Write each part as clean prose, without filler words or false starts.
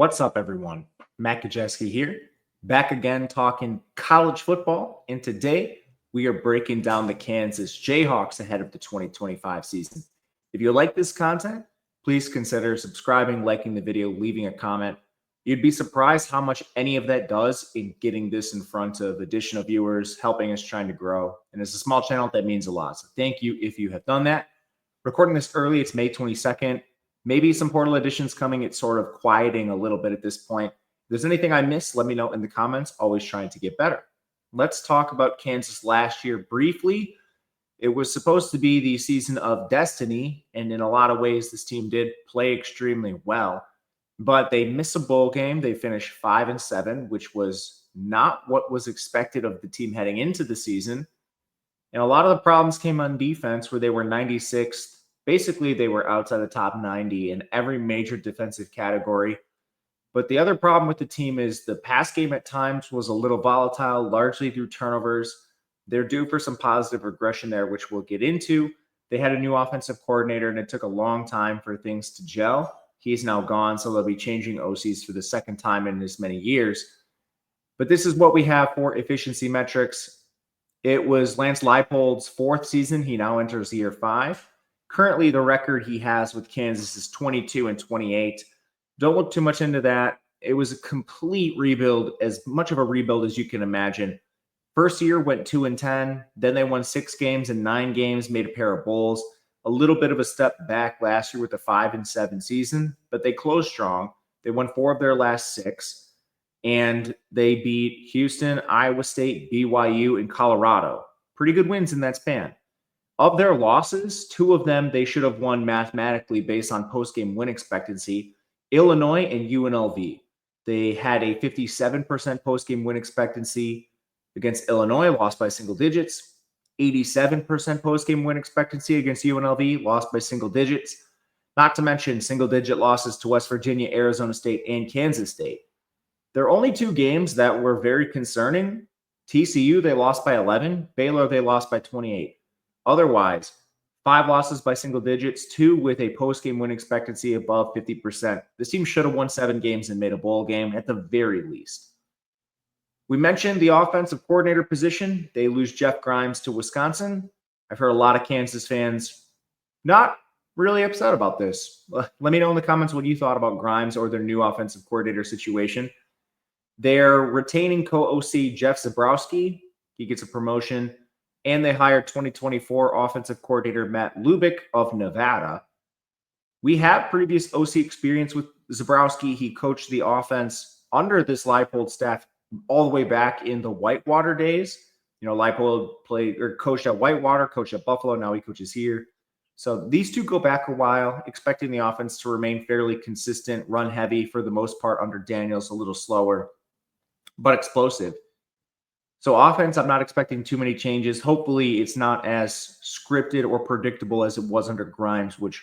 What's up, everyone? Matt Gajewski here, back again talking college football. And today we are breaking down the Kansas Jayhawks ahead of the 2025 season. If you like this content, please consider subscribing, liking the video, leaving a comment. You'd be surprised how much any of that does in getting this in front of additional viewers, helping us trying to grow. And as a small channel, that means a lot. So thank you if you have done that. Recording this early, it's May 22nd. Maybe some portal additions coming. It's sort of quieting a little bit at this point. If there's anything I missed, let me know in the comments. Always trying to get better. Let's talk about Kansas last year briefly. It was supposed to be the season of destiny, and in a lot of ways, this team did play extremely well. But they missed a bowl game. They finished 5-7, which was not what was expected of the team heading into the season. And a lot of the problems came on defense, where they were 96th. Basically, they were outside the top 90 in every major defensive category. But the other problem with the team is the pass game at times was a little volatile, largely through turnovers. They're due for some positive regression there, which we'll get into. They had a new offensive coordinator, and it took a long time for things to gel. He's now gone, so they'll be changing OCs for the second time in as many years. But this is what we have for efficiency metrics. It was Lance Leipold's fourth season. He now enters year 5. Currently, the record he has with Kansas is 22-28. Don't look too much into that. It was a complete rebuild, as much of a rebuild as you can imagine. First year went 2-10. Then they won 6 games and 9 games, made a pair of bowls. A little bit of a step back last year with a 5-7 season, but they closed strong. They won 4 of their last 6, and they beat Houston, Iowa State, BYU, and Colorado. Pretty good wins in that span. Of their losses, 2 of them they should have won mathematically based on post-game win expectancy, Illinois and UNLV. They had a 57% post-game win expectancy against Illinois, lost by single digits. 87% post-game win expectancy against UNLV, lost by single digits. Not to mention single-digit losses to West Virginia, Arizona State, and Kansas State. There are only 2 games that were very concerning. TCU, they lost by 11. Baylor, they lost by 28. Otherwise, 5 losses by single digits, 2 with a post-game win expectancy above 50%. This team should have won 7 games and made a bowl game at the very least. We mentioned the offensive coordinator position. They lose Jeff Grimes to Wisconsin. I've heard a lot of Kansas fans not really upset about this. Let me know in the comments what you thought about Grimes or their new offensive coordinator situation. They're retaining co-OC Jeff Zabrowski. He gets a promotion. And they hired 2024 offensive coordinator Matt Lubick of Nevada. We have previous OC experience with Zabrowski. He coached the offense under this Leipold staff all the way back in the Whitewater days. You know, Leipold played or coached at Whitewater, coached at Buffalo. Now he coaches here. So these two go back a while, expecting the offense to remain fairly consistent, run heavy for the most part under Daniels, a little slower, but explosive. So offense, I'm not expecting too many changes. Hopefully it's not as scripted or predictable as it was under Grimes, which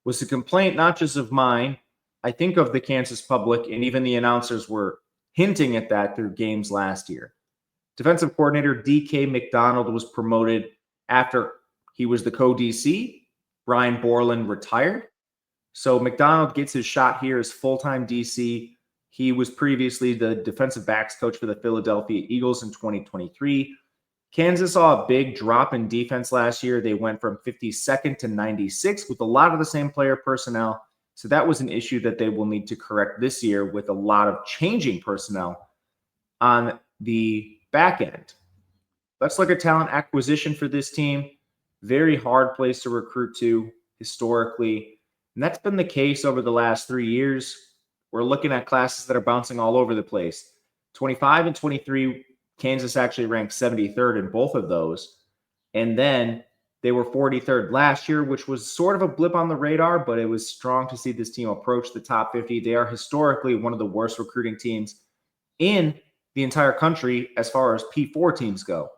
was a complaint not just of mine. I think of the Kansas public, and even the announcers were hinting at that through games last year. Defensive coordinator DK McDonald was promoted after he was the co-DC. Brian Borland retired. So McDonald gets his shot here as full-time DC. He was previously the defensive backs coach for the Philadelphia Eagles in 2023. Kansas saw a big drop in defense last year. They went from 52nd to 96 with a lot of the same player personnel. So that was an issue that they will need to correct this year with a lot of changing personnel on the back end. Let's look at talent acquisition for this team. Very hard place to recruit to historically. And that's been the case over the last 3 years. We're looking at classes that are bouncing all over the place. 25 and 23, Kansas actually ranked 73rd in both of those. And then they were 43rd last year, which was sort of a blip on the radar, but it was strong to see this team approach the top 50. They are historically one of the worst recruiting teams in the entire country as far as P4 teams go.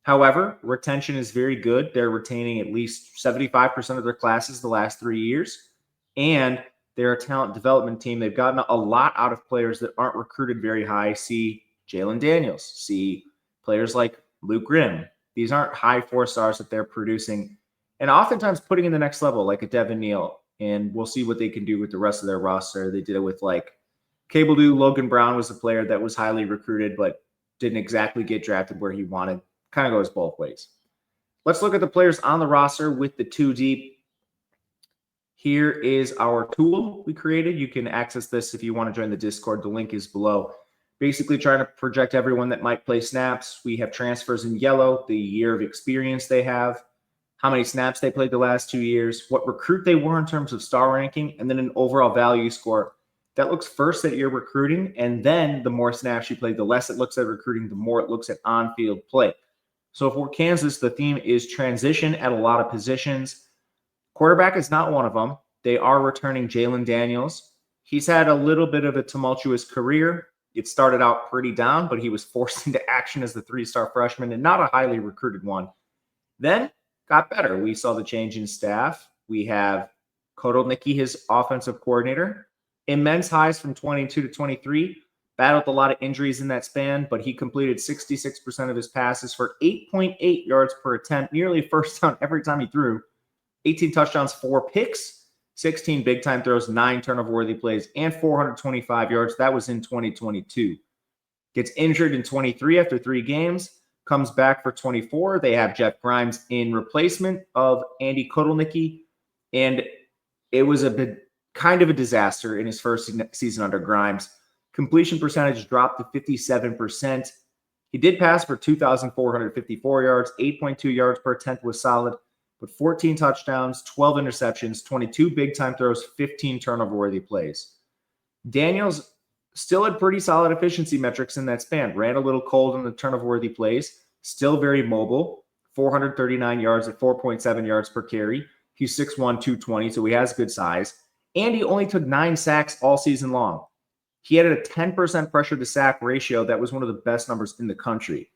However, retention is very good. They're retaining at least 75% of their classes the last 3 years. And they're a talent development team. They've gotten a lot out of players that aren't recruited very high. See Jalen Daniels. See players like Luke Grimm. These aren't high 4-stars that they're producing. And oftentimes putting in the next level, like a Devin Neal. And we'll see what they can do with the rest of their roster. They did it with like Cable Do Logan Brown was a player that was highly recruited, but didn't exactly get drafted where he wanted. Kind of goes both ways. Let's look at the players on the roster with the 2 deep. Here is our tool we created. You can access this if you want to join the Discord. The link is below. Basically trying to project everyone that might play snaps. We have transfers in yellow, the year of experience they have, how many snaps they played the last 2 years, what recruit they were in terms of star ranking, and then an overall value score. That looks first at your recruiting, and then the more snaps you play, the less it looks at recruiting, the more it looks at on-field play. So for Kansas, the theme is transition at a lot of positions. Quarterback is not one of them. They are returning Jalen Daniels. He's had a little bit of a tumultuous career. It started out pretty down, but he was forced into action as the 3-star freshman and not a highly recruited one. Then got better. We saw the change in staff. We have Kotelnicki, his offensive coordinator. Immense highs from 22 to 23. Battled a lot of injuries in that span, but he completed 66% of his passes for 8.8 yards per attempt, nearly first down every time he threw. 18 touchdowns, 4 picks, 16 big-time throws, 9 turnover-worthy plays, and 425 yards. That was in 2022. Gets injured in 23 after 3 games, comes back for 24. They have Jeff Grimes in replacement of Andy Kotelnicki, and it was a bit kind of a disaster in his first season under Grimes. Completion percentage dropped to 57%. He did pass for 2,454 yards, 8.2 yards per attempt was solid, but 14 touchdowns, 12 interceptions, 22 big-time throws, 15 turnover-worthy plays. Daniels still had pretty solid efficiency metrics in that span. Ran a little cold in the turnover-worthy plays. Still very mobile. 439 yards at 4.7 yards per carry. He's 6'1", 220, so he has good size. And he only took 9 sacks all season long. He had a 10% pressure to sack ratio. That was one of the best numbers in the country.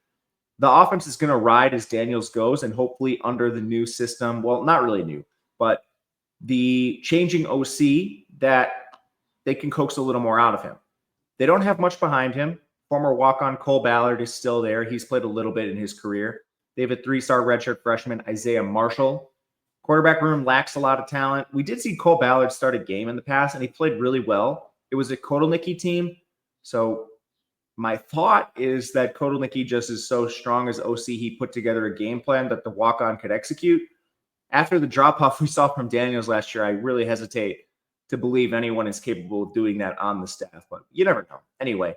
The offense is going to ride as Daniels goes, and hopefully under the new system, well, not really new, but the changing OC, that they can coax a little more out of him. They don't have much behind him. Former walk-on Cole Ballard is still there. He's played a little bit in his career. They have a 3-star redshirt freshman, Isaiah Marshall. Quarterback room lacks a lot of talent. We did see Cole Ballard start a game in the past, and he played really well. It was a Kotelnicki team, so my thought is that Kotelnicki just is so strong as OC, he put together a game plan that the walk-on could execute. After the drop-off we saw from Daniels last year, I really hesitate to believe anyone is capable of doing that on the staff, but you never know. Anyway,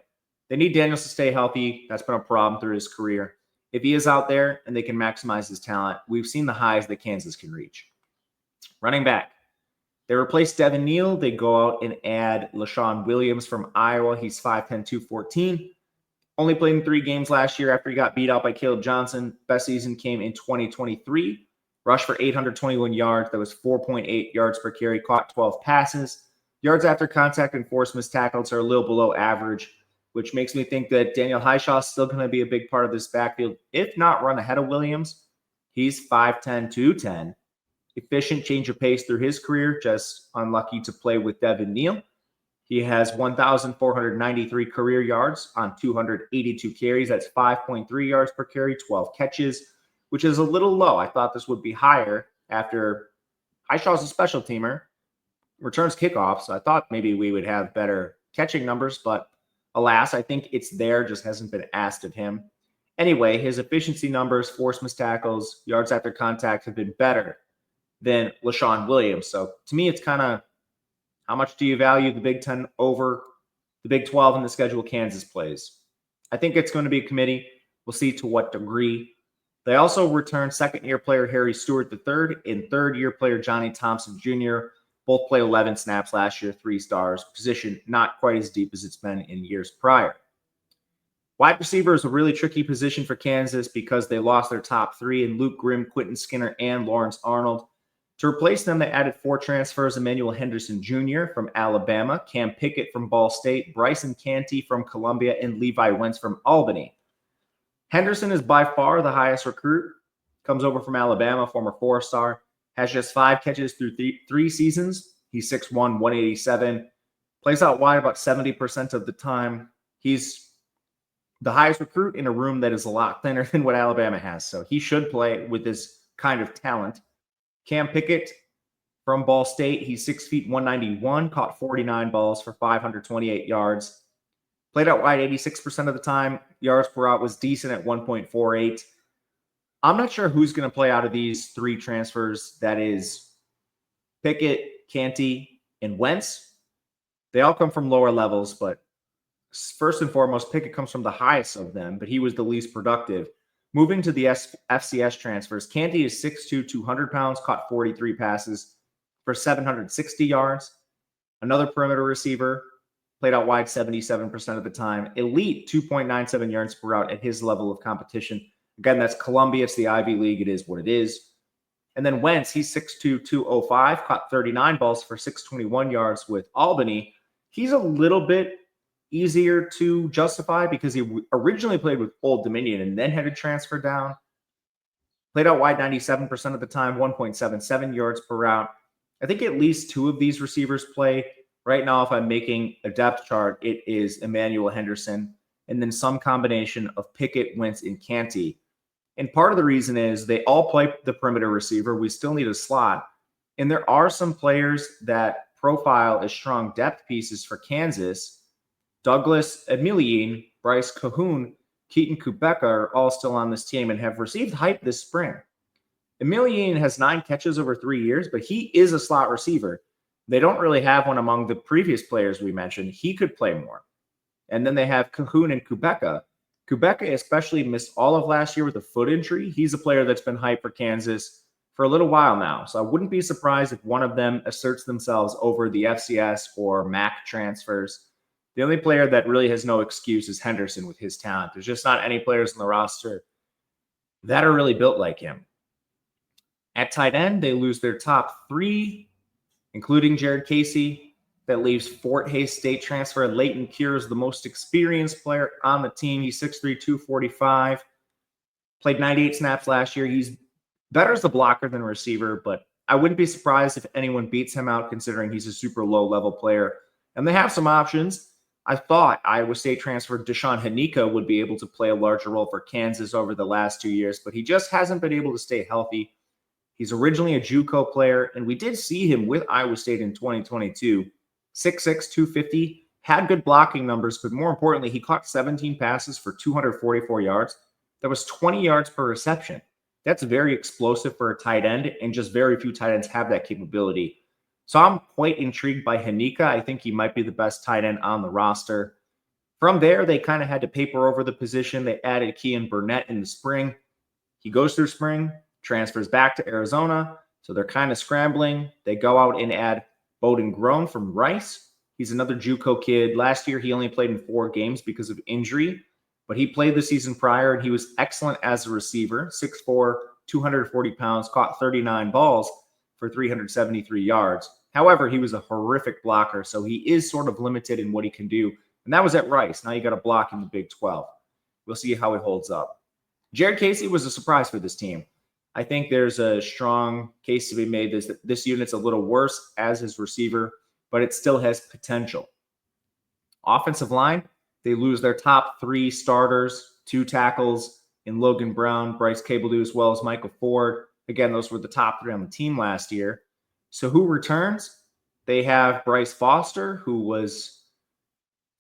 they need Daniels to stay healthy. That's been a problem through his career. If he is out there and they can maximize his talent, we've seen the highs that Kansas can reach. Running back. They replace Devin Neal. They go out and add LaShawn Williams from Iowa. He's 5'10", 214. Only played in 3 games last year after he got beat out by Caleb Johnson. Best season came in 2023. Rushed for 821 yards. That was 4.8 yards per carry. Caught 12 passes. Yards after contact and forced missed tackles are a little below average, which makes me think that Daniel Highshaw is still going to be a big part of this backfield, if not run ahead of Williams. He's 5'10", 210. Efficient change of pace through his career, just unlucky to play with Devin Neal. He has 1,493 career yards on 282 carries. That's 5.3 yards per carry, 12 catches, which is a little low. I thought this would be higher after Highshaw's a special teamer, returns kickoffs. So I thought maybe we would have better catching numbers, but alas, I think it's there, just hasn't been asked of him. Anyway, his efficiency numbers, forced missed tackles, yards after contact have been better than LaShawn Williams. So to me, it's kind of how much do you value the Big Ten over the Big 12 in the schedule Kansas plays? I think it's going to be a committee. We'll see to what degree. They also returned second-year player Harry Stewart III and third-year player Johnny Thompson Jr. Both played 11 snaps last year, 3 stars. Position not quite as deep as it's been in years prior. Wide receiver is a really tricky position for Kansas because they lost their top 3 in Luke Grimm, Quentin Skinner, and Lawrence Arnold. To replace them, they added 4 transfers: Emmanuel Henderson Jr. from Alabama, Cam Pickett from Ball State, Bryson Canty from Columbia, and Levi Wentz from Albany. Henderson is by far the highest recruit. Comes over from Alabama, former 4-star. Has just 5 catches through 3 seasons. He's 6'1", 187. Plays out wide about 70% of the time. He's the highest recruit in a room that is a lot thinner than what Alabama has. So he should play with this kind of talent. Cam Pickett, from Ball State. He's 6 feet 191, caught 49 balls for 528 yards. Played out wide 86% of the time. Yards per route was decent at 1.48. I'm not sure who's going to play out of these three transfers. That is Pickett, Canty, and Wentz. They all come from lower levels, but first and foremost, Pickett comes from the highest of them, but he was the least productive. Moving to the FCS transfers, Canty is 6'2", 200 pounds, caught 43 passes for 760 yards. Another perimeter receiver, played out wide 77% of the time. Elite 2.97 yards per route at his level of competition. Again, that's Columbia. It's the Ivy League. It is what it is. And then Wentz, he's 6'2", 205, caught 39 balls for 621 yards with Albany. He's a little bit easier to justify because he originally played with Old Dominion and then had to transfer down. Played out wide 97% of the time, 1.77 yards per route. I think at least two of these receivers play. Right now, if I'm making a depth chart, it is Emmanuel Henderson and then some combination of Pickett, Wentz, and Canty. And part of the reason is they all play the perimeter receiver. We still need a slot. And there are some players that profile as strong depth pieces for Kansas. Douglas Emilien, Bryce Cahoon, Keaton Kubeka are all still on this team and have received hype this spring. Emilien has 9 catches over 3 years, but he is a slot receiver. They don't really have one among the previous players we mentioned. He could play more. And then they have Cahoon and Kubeka. Kubeka especially missed all of last year with a foot injury. He's a player that's been hyped for Kansas for a little while now. So I wouldn't be surprised if one of them asserts themselves over the FCS or MAC transfers. The only player that really has no excuse is Henderson with his talent. There's just not any players in the roster that are really built like him. At tight end, they lose their top 3, including Jared Casey. That leaves Fort Hays State transfer Leighton Cures, the most experienced player on the team. He's 6'3", 245. Played 98 snaps last year. He's better as a blocker than a receiver, but I wouldn't be surprised if anyone beats him out considering he's a super low-level player. And they have some options. I thought Iowa State transfer Deshaun Hanika would be able to play a larger role for Kansas over the last 2 years, but he just hasn't been able to stay healthy. He's originally a JUCO player, and we did see him with Iowa State in 2022. 6'6", 250, had good blocking numbers, but more importantly, he caught 17 passes for 244 yards. That was 20 yards per reception. That's very explosive for a tight end, and just very few tight ends have that capability. So I'm quite intrigued by Hanika. I think he might be the best tight end on the roster. From there, they kind of had to paper over the position. They added Kean Burnett in the spring. He goes through spring, transfers back to Arizona, so they're kind of scrambling. They go out and add Bowden Grown from Rice. He's another JUCO kid. Last year, he only played in 4 games because of injury, but he played the season prior, and he was excellent as a receiver. 6'4", 240 pounds, caught 39 balls for 373 yards. However, he was a horrific blocker, so he is sort of limited in what he can do, and that was at Rice. Now you got to block in the Big 12. We'll see how it holds up. Jared Casey was a surprise for this team. I think there's a strong case to be made that this unit's a little worse as his receiver, but it still has potential. Offensive line, they lose their top 3 starters, 2 tackles in Logan Brown, Bryce Cabledew, as well as Michael Ford. Again, those were the top 3 on the team last year. So who returns? They have Bryce Foster, who was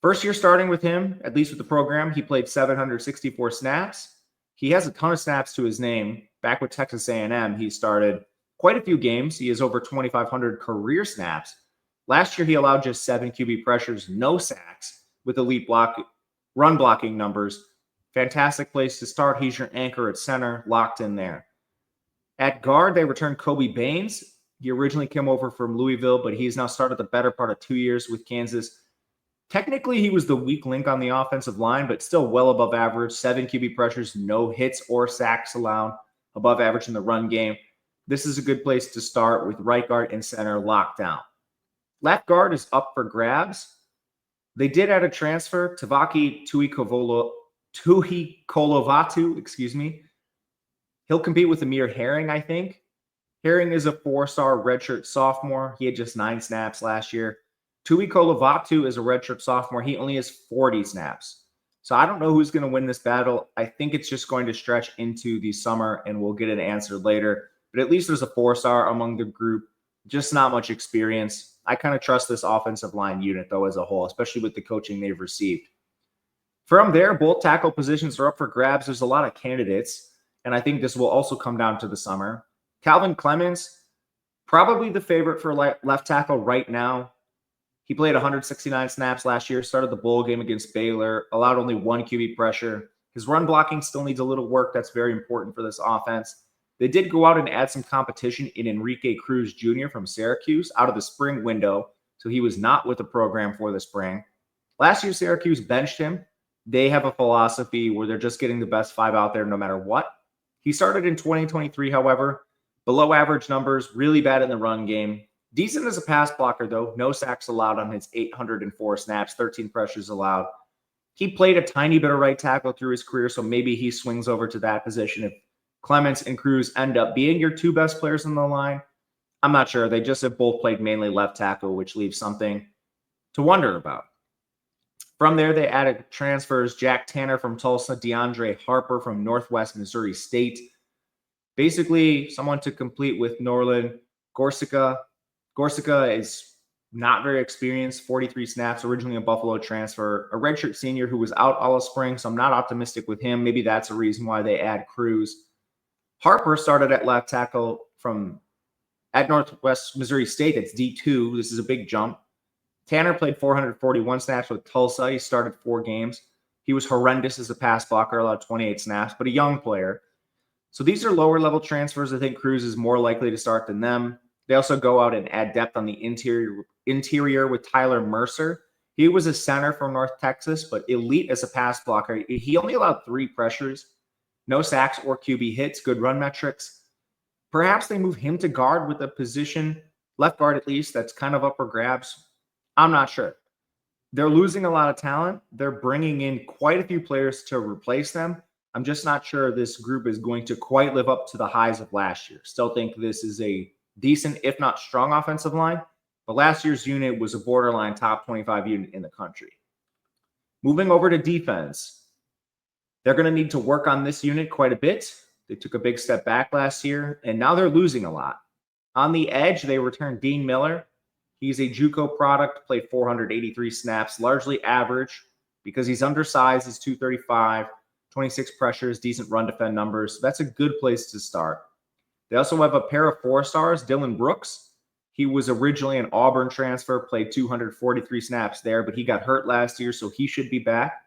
first year starting with him, at least with the program. He played 764 snaps. He has a ton of snaps to his name. Back with Texas A&M, he started quite a few games. He has over 2,500 career snaps. Last year, he allowed just 7 QB pressures, no sacks, with elite run blocking numbers. Fantastic place to start. He's your anchor at center, locked in there. At guard, they returned Kobe Baines. He originally came over from Louisville, but he's now started the better part of 2 years with Kansas. Technically, he was the weak link on the offensive line, but still well above average. 7 QB pressures, no hits or sacks allowed, above average in the run game. This is a good place to start with right guard and center locked down. Left guard is up for grabs. They did add a transfer, Tavaki Tuhi-Kolovatu, He'll compete with Amir Herring, I think. Herring is a 4-star redshirt sophomore. He had just 9 snaps last year. Tui Kolovatu is a redshirt sophomore. He only has 40 snaps. So I don't know who's going to win this battle. I think it's just going to stretch into the summer, and we'll get an answer later. But at least there's a 4-star among the group. Just not much experience. I kind of trust this offensive line unit, though, as a whole, especially with the coaching they've received. From there, both tackle positions are up for grabs. There's a lot of candidates, and I think this will also come down to the summer. Calvin Clemens, probably the favorite for left tackle right now. He played 169 snaps last year, started the bowl game against Baylor, allowed only one QB pressure. His run blocking still needs a little work. That's very important for this offense. They did go out and add some competition in Enrique Cruz Jr. from Syracuse out of the spring window, so he was not with the program for the spring. Last year, Syracuse benched him. They have a philosophy where they're just getting the best 5 out there no matter what. He started in 2023, however, below average numbers, really bad in the run game. Decent as a pass blocker, though. No sacks allowed on his 804 snaps, 13 pressures allowed. He played a tiny bit of right tackle through his career, so maybe he swings over to that position if Clements and Cruz end up being your 2 best players on the line. I'm not sure. They just have both played mainly left tackle, which leaves something to wonder about. From there, they added transfers Jack Tanner from Tulsa, DeAndre Harper from Northwest Missouri State. Basically, someone to complete with Norland Gorsica. Gorsica is not very experienced, 43 snaps, originally a Buffalo transfer, a redshirt senior who was out all of spring, so I'm not optimistic with him. Maybe that's a reason why they add Cruz. Harper started at left tackle at Northwest Missouri State. It's D2. This is a big jump. Tanner played 441 snaps with Tulsa. He started 4 games. He was horrendous as a pass blocker, allowed 28 snaps, but a young player. So these are lower level transfers. I think Cruz is more likely to start than them. They also go out and add depth on the interior with Tyler Mercer. He was a center from North Texas, but elite as a pass blocker. He only allowed 3 pressures, no sacks or QB hits, good run metrics. Perhaps they move him to guard with a position, left guard at least, that's kind of up for grabs. I'm not sure. They're losing a lot of talent. They're bringing in quite a few players to replace them. I'm just not sure this group is going to quite live up to the highs of last year. Still think this is a decent, if not strong, offensive line. But last year's unit was a borderline top 25 unit in the country. Moving over to defense. They're going to need to work on this unit quite a bit. They took a big step back last year, and now they're losing a lot. On the edge, they returned Dean Miller. He's a JUCO product, played 483 snaps, largely average because he's undersized. He's 235, 26 pressures, decent run defend numbers. So that's a good place to start. They also have a pair of 4-stars, Dylan Brooks. He was originally an Auburn transfer, played 243 snaps there, but he got hurt last year, so he should be back.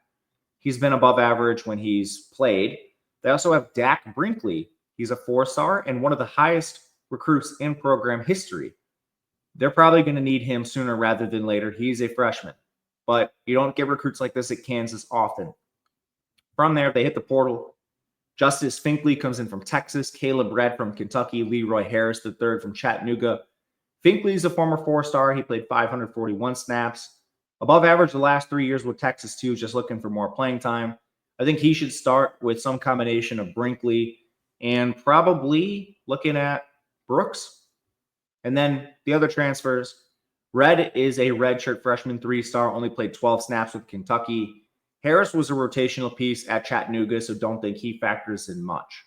He's been above average when he's played. They also have Dak Brinkley. He's a 4-star and one of the highest recruits in program history. They're probably going to need him sooner rather than later. He's a freshman, but you don't get recruits like this at Kansas often. From there, they hit the portal. Justice Finkley comes in from Texas, Caleb Redd from Kentucky, Leroy Harris III from Chattanooga. Finkley is a former 4-star. He played 541 snaps. Above average the last 3 years with Texas, too, just looking for more playing time. I think he should start with some combination of Brinkley and probably looking at Brooks. And then the other transfers, Redd is a redshirt freshman 3-star, only played 12 snaps with Kentucky. Harris was a rotational piece at Chattanooga, so don't think he factors in much.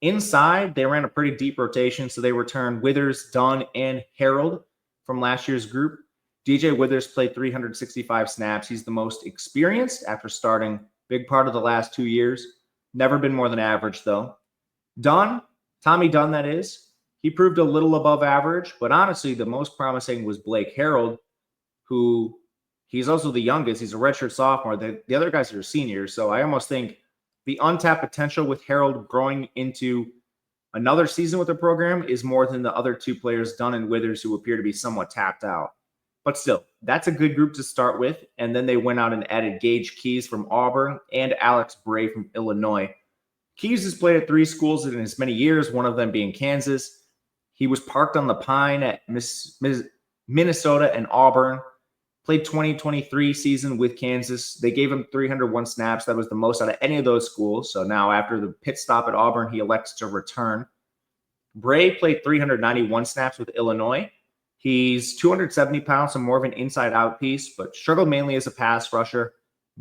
Inside, they ran a pretty deep rotation, so they returned Withers, Dunn, and Harold from last year's group. DJ Withers played 365 snaps. He's the most experienced after starting big part of the last 2 years. Never been more than average, though. Dunn, Tommy Dunn, that is. He proved a little above average, but honestly, the most promising was Blake Harold, who he's also the youngest. He's a redshirt sophomore. The other guys are seniors, so I almost think the untapped potential with Harold growing into another season with the program is more than the other 2 players, Dunn and Withers, who appear to be somewhat tapped out. But still, that's a good group to start with, and then they went out and added Gage Keys from Auburn and Alex Bray from Illinois. Keys has played at 3 schools in as many years, one of them being Kansas. He was parked on the Pine at Minnesota and Auburn. Played 2023 season with Kansas. They gave him 301 snaps. That was the most out of any of those schools. So now after the pit stop at Auburn, he elects to return. Bray played 391 snaps with Illinois. He's 270 pounds, so more of an inside-out piece, but struggled mainly as a pass rusher.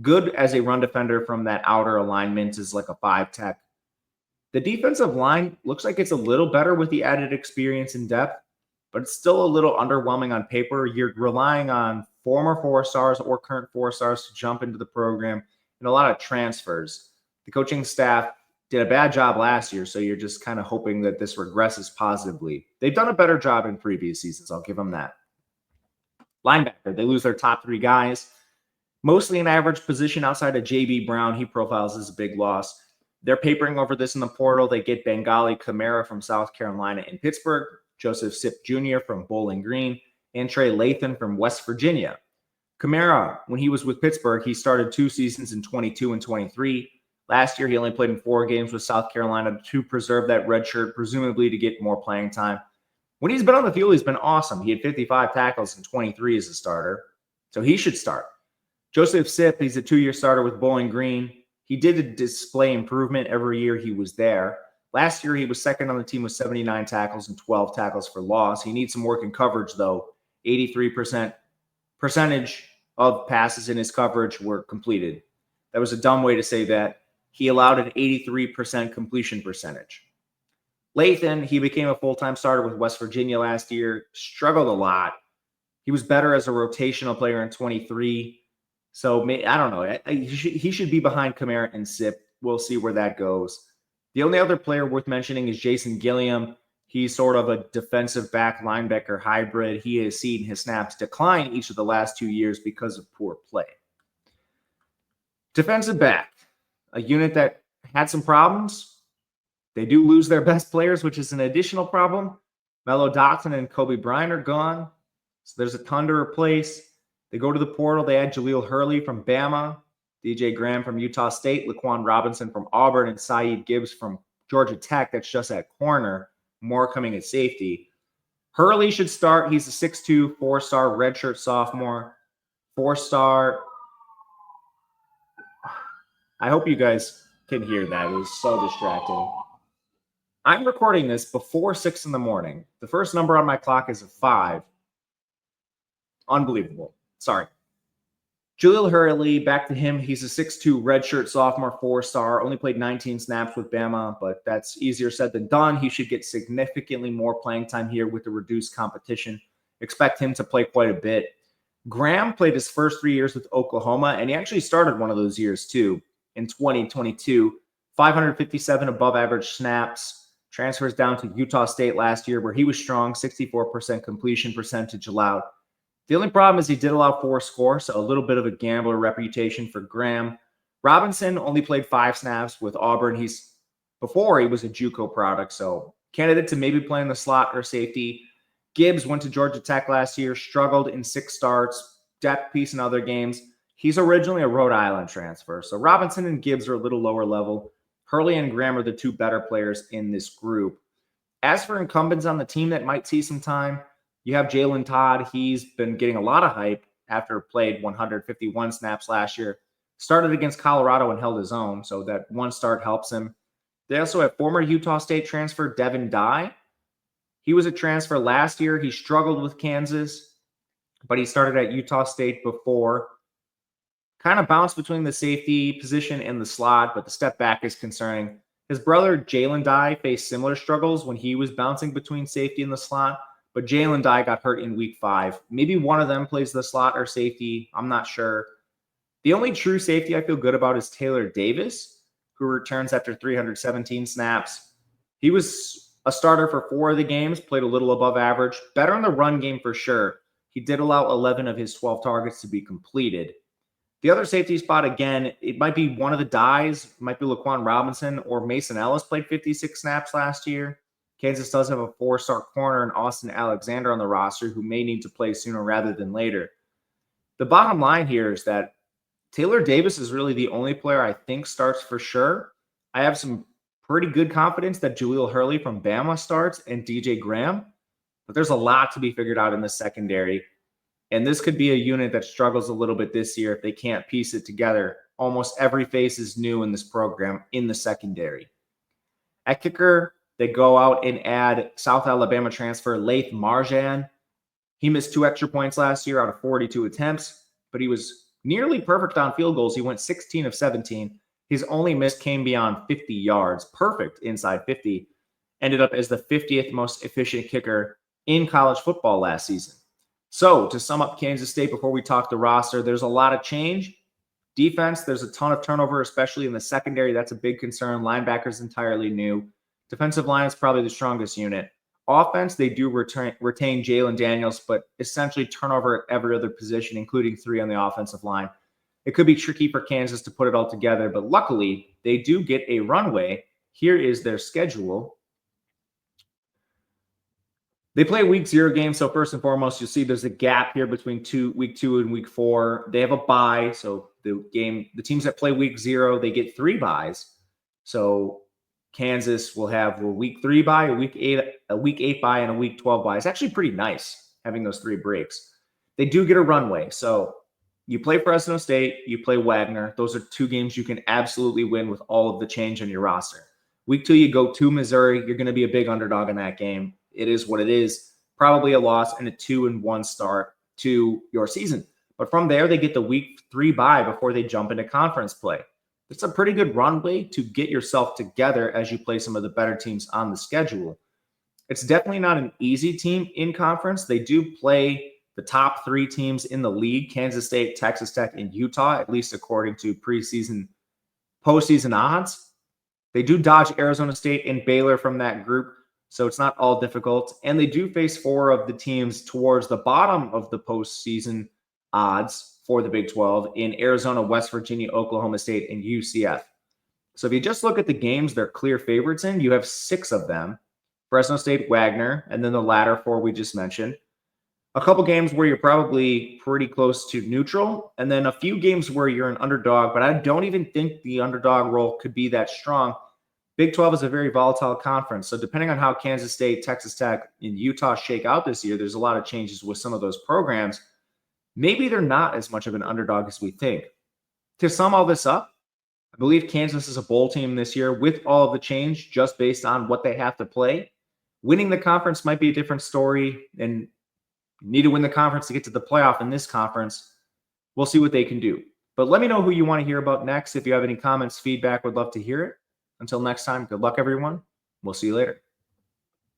Good as a run defender from that outer alignment is like a 5-tech. The defensive line looks like it's a little better with the added experience and depth, but it's still a little underwhelming on paper. You're relying on former 4 stars or current 4 stars to jump into the program and a lot of transfers. The coaching staff did a bad job last year, so you're just kind of hoping that this regresses positively. They've done a better job in previous seasons. I'll give them that. Linebacker, they lose their top 3 guys. Mostly an average position outside of J.B. Brown. He profiles as a big loss. They're papering over this in the portal. They get Bengali Kamara from South Carolina and Pittsburgh, Joseph Sipp Jr. from Bowling Green, and Trey Lathan from West Virginia. Kamara, when he was with Pittsburgh, he started 2 seasons in 22 and 23. Last year, he only played in 4 games with South Carolina to preserve that red shirt, presumably to get more playing time. When he's been on the field, he's been awesome. He had 55 tackles in 23 as a starter, so he should start. Joseph Sipp, he's a 2-year starter with Bowling Green. He did display improvement every year he was there. Last year, he was second on the team with 79 tackles and 12 tackles for loss. He needs some work in coverage, though. 83% percentage of passes in his coverage were completed. That was a dumb way to say that. He allowed an 83% completion percentage. Lathan, he became a full-time starter with West Virginia last year, struggled a lot. He was better as a rotational player in 23. So I don't know. He should be behind Kamara and Sipp. We'll see where that goes. The only other player worth mentioning is Jason Gilliam. He's sort of a defensive back linebacker hybrid. He has seen his snaps decline each of the last 2 years because of poor play. Defensive back, a unit that had some problems. They do lose their best players, which is an additional problem. Mello Dotson and Kobe Bryant are gone, so there's a ton to replace. They go to the portal. They add Jaleel Hurley from Bama, DJ Graham from Utah State, Laquan Robinson from Auburn, and Saeed Gibbs from Georgia Tech. That's just at corner. More coming at safety. Hurley should start. He's a 6'2", 4-star redshirt sophomore. 4-star. I hope you guys can hear that. It was so distracting. I'm recording this before 6 in the morning. The first number on my clock is a 5. Unbelievable. Sorry. Jaleel Hurley, back to him. He's a 6'2", redshirt sophomore, 4-star. Only played 19 snaps with Bama, but that's easier said than done. He should get significantly more playing time here with the reduced competition. Expect him to play quite a bit. Graham played his first 3 years with Oklahoma, and he actually started one of those years too in 2022. 557 above average snaps. Transfers down to Utah State last year where he was strong, 64% completion percentage allowed. The only problem is he did allow 4 scores, so a little bit of a gambler reputation for Graham. Robinson only played 5 snaps with Auburn. Before he was a JUCO product, so candidate to maybe play in the slot or safety. Gibbs went to Georgia Tech last year, struggled in 6 starts, depth piece in other games. He's originally a Rhode Island transfer, so Robinson and Gibbs are a little lower level. Hurley and Graham are the 2 better players in this group. As for incumbents on the team that might see some time, you have Jalen Todd. He's been getting a lot of hype after played 151 snaps last year. Started against Colorado and held his own, so that 1 start helps him. They also have former Utah State transfer Devin Dye. He was a transfer last year. He struggled with Kansas, but he started at Utah State before. Kind of bounced between the safety position and the slot, but the step back is concerning. His brother, Jalen Dye, faced similar struggles when he was bouncing between safety and the slot, but Jalen Dye got hurt in week 5. Maybe one of them plays the slot or safety. I'm not sure. The only true safety I feel good about is Taylor Davis, who returns after 317 snaps. He was a starter for 4 of the games, played a little above average. Better in the run game for sure. He did allow 11 of his 12 targets to be completed. The other safety spot, again, it might be one of the Dyes. It might be Laquan Robinson or Mason Ellis played 56 snaps last year. Kansas does have a 4-star corner in Austin Alexander on the roster who may need to play sooner rather than later. The bottom line here is that Taylor Davis is really the only player I think starts for sure. I have some pretty good confidence that Jaleel Hurley from Bama starts and DJ Graham, but there's a lot to be figured out in the secondary. And this could be a unit that struggles a little bit this year if they can't piece it together. Almost every face is new in this program in the secondary. At kicker, they go out and add South Alabama transfer Laith Marjan. He missed 2 extra points last year out of 42 attempts, but he was nearly perfect on field goals. He went 16 of 17. His only miss came beyond 50 yards. Perfect inside 50. Ended up as the 50th most efficient kicker in college football last season. So to sum up Kansas State before we talk the roster, there's a lot of change. Defense, there's a ton of turnover, especially in the secondary. That's a big concern. Linebackers entirely new. Defensive line is probably the strongest unit. Offense, they do retain Jalen Daniels, but essentially turnover at every other position, including 3 on the offensive line. It could be tricky for Kansas to put it all together, but luckily they do get a runway. Here is their schedule. They play week 0 games. So first and foremost, you'll see there's a gap here between week 2 and week 4. They have a bye. So the teams that play week 0, they get 3 byes. So Kansas will have a week 3 bye, a week 8 bye, and a week 12 bye. It's actually pretty nice having those 3 breaks. They do get a runway. So you play Fresno State, you play Wagner. Those are 2 games you can absolutely win with all of the change on your roster. Week 2, you go to Missouri. You're going to be a big underdog in that game. It is what it is. Probably a loss and a 2-1 start to your season. But from there, they get the week 3 bye before they jump into conference play. It's a pretty good runway to get yourself together as you play some of the better teams on the schedule. It's definitely not an easy team in conference. They do play the top 3 teams in the league, Kansas State, Texas Tech, and Utah, at least according to postseason odds. They do dodge Arizona State and Baylor from that group, so it's not all difficult. And they do face 4 of the teams towards the bottom of the postseason odds for the Big 12 in Arizona, West Virginia, Oklahoma State, and UCF. So if you just look at the games they're clear favorites in, you have 6 of them. Fresno State, Wagner, and then the latter 4 we just mentioned. A couple games where you're probably pretty close to neutral, and then a few games where you're an underdog, but I don't even think the underdog role could be that strong. Big 12 is a very volatile conference, so depending on how Kansas State, Texas Tech, and Utah shake out this year, there's a lot of changes with some of those programs. Maybe they're not as much of an underdog as we think. To sum all this up, I believe Kansas is a bowl team this year with all of the change just based on what they have to play. Winning the conference might be a different story, and you need to win the conference to get to the playoff in this conference. We'll see what they can do. But let me know who you want to hear about next. If you have any comments, feedback, would love to hear it. Until next time, good luck, everyone. We'll see you later.